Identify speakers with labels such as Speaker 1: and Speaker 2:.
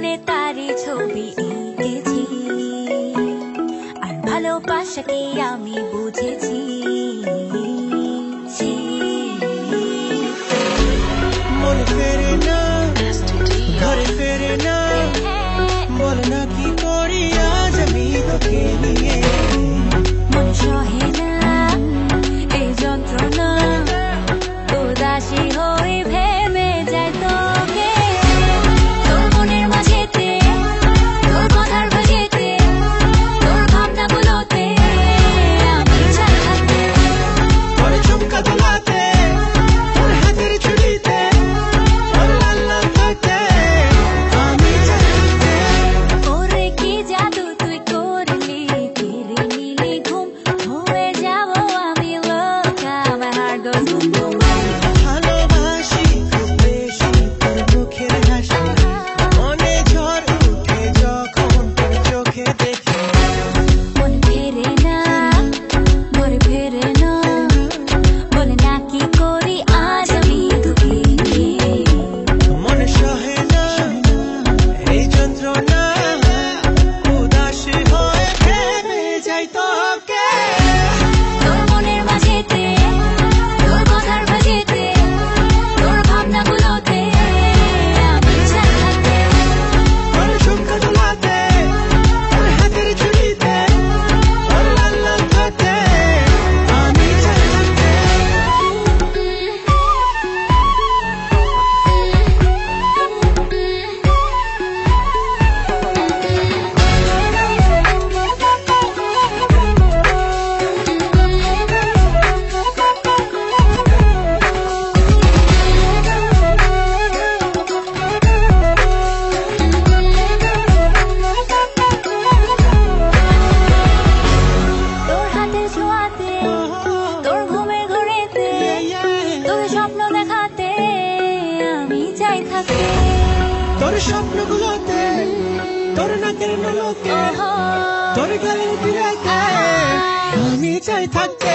Speaker 1: মনে তারই ছবি এঁকেছি, আর ভালোবাসাকে আমি বুঝেছি।
Speaker 2: মনে ফেরে না, ঘরে ফেরে না, বল না কি করি আজ আমি তোকে নিয়ে।
Speaker 1: মন সহে না এই যন্ত্রণা, উদাসী হয়ে ভেবে যায় তোকে। তোর মনের মাঝেতে, তোর কথার ভাষেতে, তোর ভাবনাগুলোতে আমি চাই থাকতে।
Speaker 2: তোর ঝুমকা দোলাতে, তোর হাতের চুড়িতে, তোর লাল লাল থাকতে আমি চাই থাকতে।
Speaker 1: ওরে কি জাদু তুই করলি, কেড়ে নিলি ঘুম, হয়ে যাবো আমি লোকা। My heart goes boom boom boom।
Speaker 2: ভালোবাসি খুব বেশি তোর মুখের হাসি, মনে ঝড় উঠে যখন তোর চোখে দেখি।
Speaker 1: মন ফেরে না, ঘরে ফেরে না, বলে না কি করি আজ আমি তোকে নিয়ে।
Speaker 2: মনে সহে না এই যন্ত্রণা, উদাসী হয়ে ভেবে যাই তোকে।
Speaker 1: তোর মনের মাঝেতে, তোর কথার ভাষেতে, তোর ভাবনাগুলোতে আমি চাই থাকতে।
Speaker 2: তোর ঝুমকা দোলাতে, তোর হাতের চুড়িতে, তোর লাল লাল থাকতে আমি চাই থাকতে।
Speaker 1: তোর হাতের ছোঁয়াতে, তোর ঘুমের ঘোরেতে, তোকে স্বপ্ন দেখাতে আমি চাই থাকতে।
Speaker 2: তোর স্বপ্নগুলোতে, তোর নাকের নলকে, তোর গালের বিরাতে আমি চাই থাকতে।